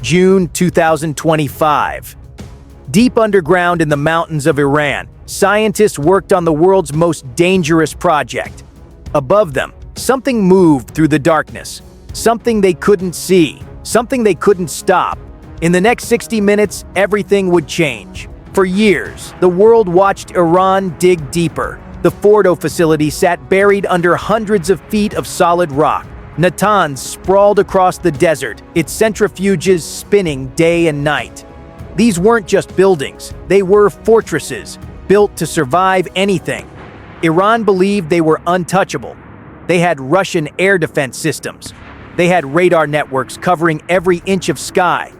June 2025. Deep underground in the mountains of Iran, scientists worked on the world's most dangerous project. Above them, something moved through the darkness. Something they couldn't see. Something they couldn't stop. In the next 60 minutes, everything would change. For years, the world watched Iran dig deeper. The Fordo facility sat buried under hundreds of feet of solid rock. Natanz sprawled across the desert, its centrifuges spinning day and night. These weren't just buildings, they were fortresses, built to survive anything. Iran believed they were untouchable. They had Russian air defense systems. They had radar networks covering every inch of sky.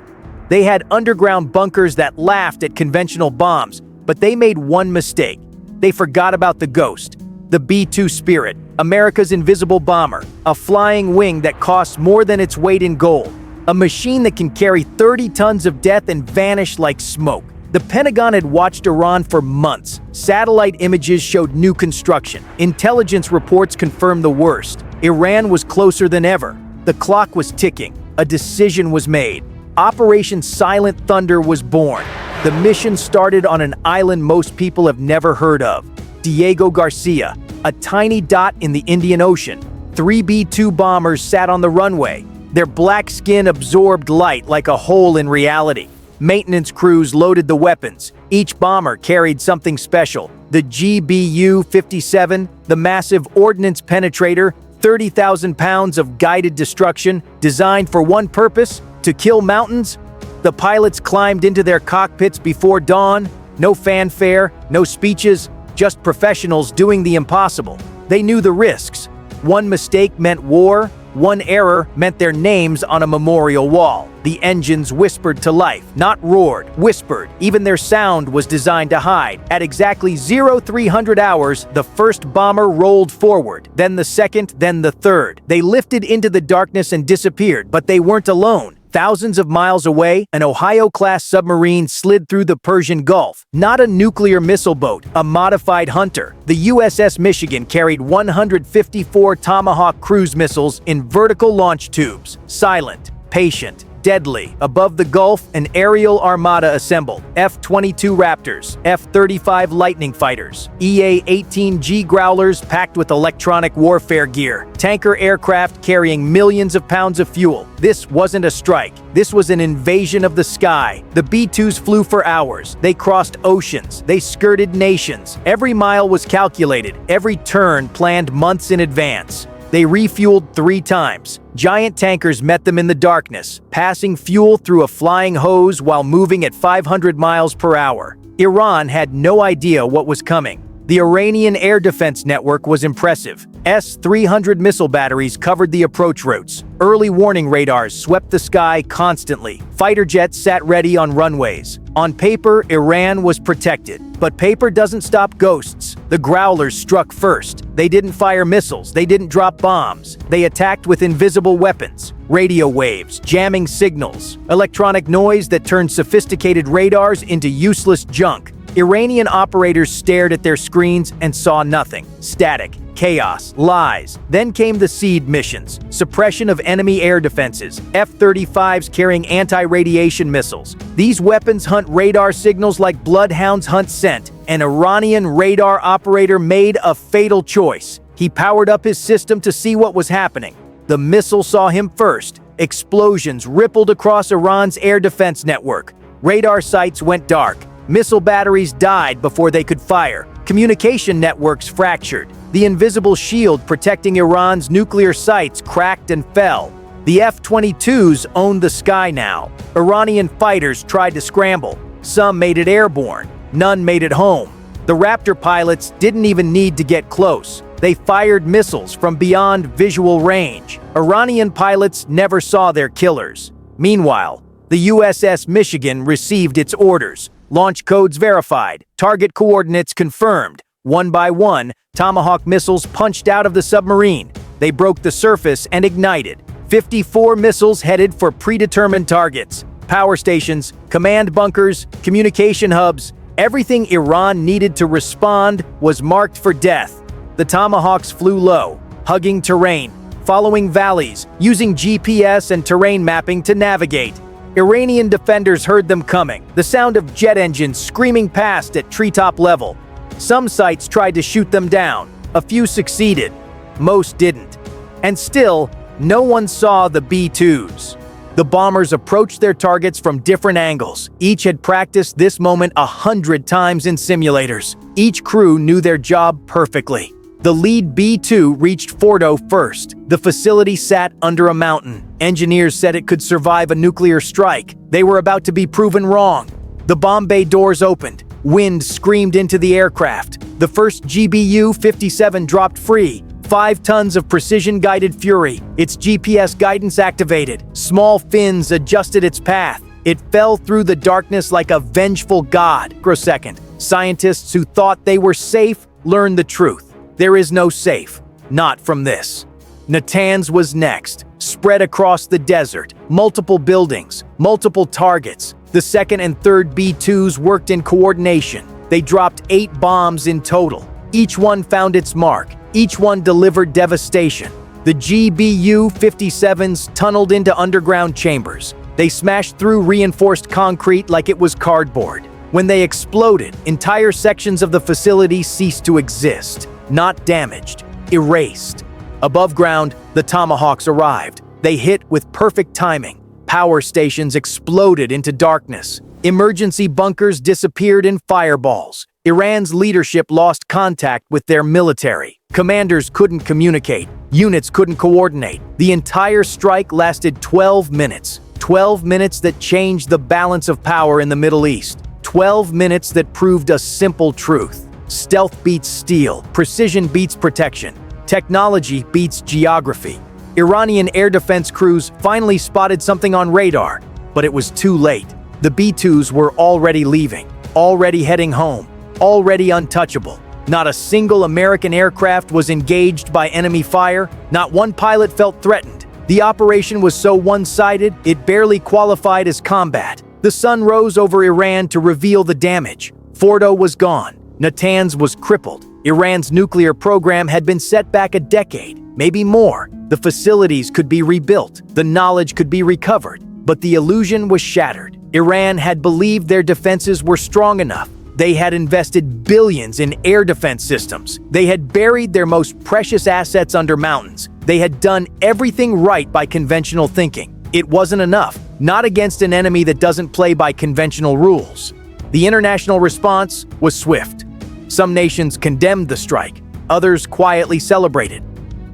They had underground bunkers that laughed at conventional bombs, but they made one mistake. They forgot about the Ghost, the B-2 Spirit, America's invisible bomber, a flying wing that costs more than its weight in gold, a machine that can carry 30 tons of death and vanish like smoke. The Pentagon had watched Iran for months. Satellite images showed new construction. Intelligence reports confirmed the worst. Iran was closer than ever. The clock was ticking. A decision was made. Operation Silent Thunder was born. The mission started on an island most people have never heard of, Diego Garcia, a tiny dot in the Indian Ocean. 3 B-2 bombers sat on the runway. Their black skin absorbed light like a hole in reality. Maintenance crews loaded the weapons. Each bomber carried something special. The GBU-57, the massive ordnance penetrator, 30,000 pounds of guided destruction, designed for one purpose, to kill mountains. The pilots climbed into their cockpits before dawn. No fanfare, no speeches, just professionals doing the impossible. They knew the risks. One mistake meant war. One error meant their names on a memorial wall. The engines whispered to life, not roared, whispered. Even their sound was designed to hide. At exactly 0300 hours, the first bomber rolled forward, then the second, then the third. They lifted into the darkness and disappeared, but they weren't alone. Thousands of miles away, an Ohio-class submarine slid through the Persian Gulf. Not a nuclear missile boat, a modified Hunter. The USS Michigan carried 154 Tomahawk cruise missiles in vertical launch tubes. Silent, patient, deadly. Above the Gulf, an aerial armada assembled. F-22 Raptors, F-35 Lightning fighters, EA-18G Growlers packed with electronic warfare gear, tanker aircraft carrying millions of pounds of fuel. This wasn't a strike. This was an invasion of the sky. The B-2s flew for hours. They crossed oceans. They skirted nations. Every mile was calculated. Every turn planned months in advance. They refueled 3 times. Giant tankers met them in the darkness, passing fuel through a flying hose while moving at 500 miles per hour. Iran had no idea what was coming. The Iranian air defense network was impressive. S-300 missile batteries covered the approach routes. Early warning radars swept the sky constantly. Fighter jets sat ready on runways. On paper, Iran was protected. But paper doesn't stop ghosts. The Growlers struck first. They didn't fire missiles. They didn't drop bombs. They attacked with invisible weapons. Radio waves, jamming signals, electronic noise that turned sophisticated radars into useless junk. Iranian operators stared at their screens and saw nothing. Static, chaos, lies. Then came the SEED missions, suppression of enemy air defenses, F-35s carrying anti-radiation missiles. These weapons hunt radar signals like bloodhounds hunt scent. An Iranian radar operator made a fatal choice. He powered up his system to see what was happening. The missile saw him first. Explosions rippled across Iran's air defense network. Radar sites went dark. Missile batteries died before they could fire. Communication networks fractured. The invisible shield protecting Iran's nuclear sites cracked and fell. The F-22s owned the sky now. Iranian fighters tried to scramble. Some made it airborne. None made it home. The Raptor pilots didn't even need to get close. They fired missiles from beyond visual range. Iranian pilots never saw their killers. Meanwhile, the USS Michigan received its orders. Launch codes verified, target coordinates confirmed. One by one, Tomahawk missiles punched out of the submarine. They broke the surface and ignited. 54 missiles headed for predetermined targets. Power stations, command bunkers, communication hubs, everything Iran needed to respond was marked for death. The Tomahawks flew low, hugging terrain, following valleys, using GPS and terrain mapping to navigate. Iranian defenders heard them coming, the sound of jet engines screaming past at treetop level. Some sites tried to shoot them down. A few succeeded. Most didn't. And still, no one saw the B-2s. The bombers approached their targets from different angles. Each had practiced this moment 100 times in simulators. Each crew knew their job perfectly. The lead B-2 reached Fordo first. The facility sat under a mountain. Engineers said it could survive a nuclear strike. They were about to be proven wrong. The bomb bay doors opened. Wind screamed into the aircraft. The first GBU-57 dropped free. 5 tons of precision-guided fury. Its GPS guidance activated. Small fins adjusted its path. It fell through the darkness like a vengeful god. Microsecond. Scientists who thought they were safe learned the truth. There is no safe. Not from this. Natanz was next. Spread across the desert. Multiple buildings. Multiple targets. The second and third B-2s worked in coordination. They dropped 8 bombs in total. Each one found its mark. Each one delivered devastation. The GBU-57s tunneled into underground chambers. They smashed through reinforced concrete like it was cardboard. When they exploded, entire sections of the facility ceased to exist. Not damaged, erased. Above ground, the Tomahawks arrived. They hit with perfect timing. Power stations exploded into darkness. Emergency bunkers disappeared in fireballs. Iran's leadership lost contact with their military. Commanders couldn't communicate. Units couldn't coordinate. The entire strike lasted 12 minutes. 12 minutes that changed the balance of power in the Middle East. 12 minutes that proved a simple truth. Stealth beats steel. Precision beats protection. Technology beats geography. Iranian air defense crews finally spotted something on radar, but it was too late. The B-2s were already leaving, already heading home, already untouchable. Not a single American aircraft was engaged by enemy fire. Not one pilot felt threatened. The operation was so one-sided, it barely qualified as combat. The sun rose over Iran to reveal the damage. Fordo was gone. Natanz was crippled. Iran's nuclear program had been set back a decade, maybe more. The facilities could be rebuilt. The knowledge could be recovered. But the illusion was shattered. Iran had believed their defenses were strong enough. They had invested billions in air defense systems. They had buried their most precious assets under mountains. They had done everything right by conventional thinking. It wasn't enough, not against an enemy that doesn't play by conventional rules. The international response was swift. Some nations condemned the strike, others quietly celebrated.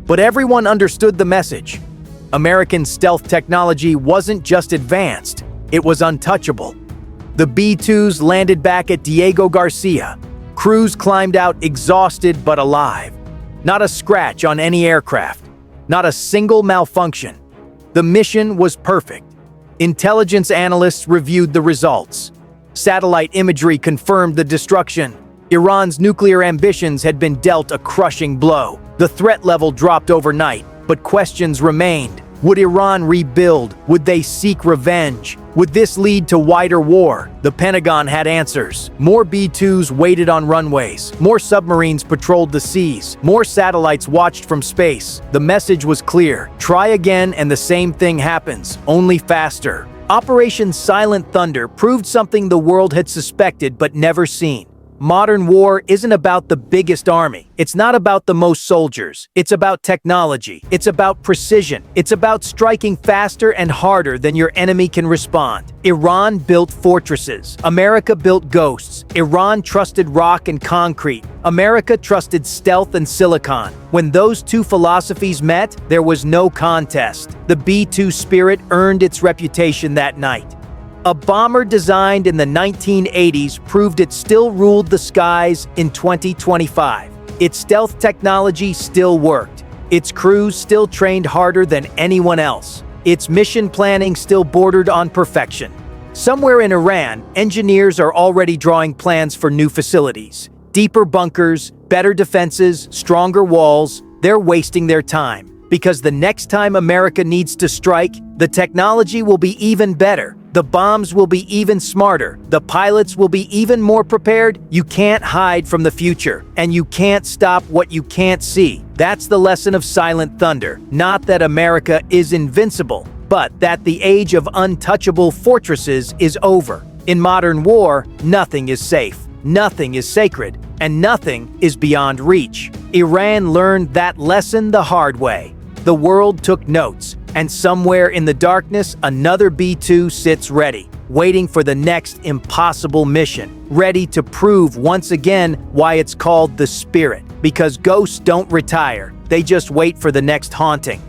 But everyone understood the message. American stealth technology wasn't just advanced, it was untouchable. The B-2s landed back at Diego Garcia. Crews climbed out exhausted but alive. Not a scratch on any aircraft. Not a single malfunction. The mission was perfect. Intelligence analysts reviewed the results. Satellite imagery confirmed the destruction. Iran's nuclear ambitions had been dealt a crushing blow. The threat level dropped overnight, but questions remained. Would Iran rebuild? Would they seek revenge? Would this lead to wider war? The Pentagon had answers. More B-2s waited on runways. More submarines patrolled the seas. More satellites watched from space. The message was clear. Try again and the same thing happens, only faster. Operation Silent Thunder proved something the world had suspected but never seen. Modern war isn't about the biggest army. It's not about the most soldiers. It's about technology. It's about precision. It's about striking faster and harder than your enemy can respond. Iran built fortresses. America built ghosts. Iran trusted rock and concrete. America trusted stealth and silicon. When those two philosophies met, there was no contest. The B-2 spirit earned its reputation that night. A bomber designed in the 1980s proved it still ruled the skies in 2025. Its stealth technology still worked. Its crews still trained harder than anyone else. Its mission planning still bordered on perfection. Somewhere in Iran, engineers are already drawing plans for new facilities. Deeper bunkers, better defenses, stronger walls. They're wasting their time. Because the next time America needs to strike, the technology will be even better. The bombs will be even smarter. The pilots will be even more prepared. You can't hide from the future, and you can't stop what you can't see. That's the lesson of Silent Thunder. Not that America is invincible, but that the age of untouchable fortresses is over. In modern war, nothing is safe, nothing is sacred, and nothing is beyond reach. Iran learned that lesson the hard way. The world took notes, and somewhere in the darkness, another B-2 sits ready, waiting for the next impossible mission, ready to prove once again why it's called the Spirit. Because ghosts don't retire, they just wait for the next haunting.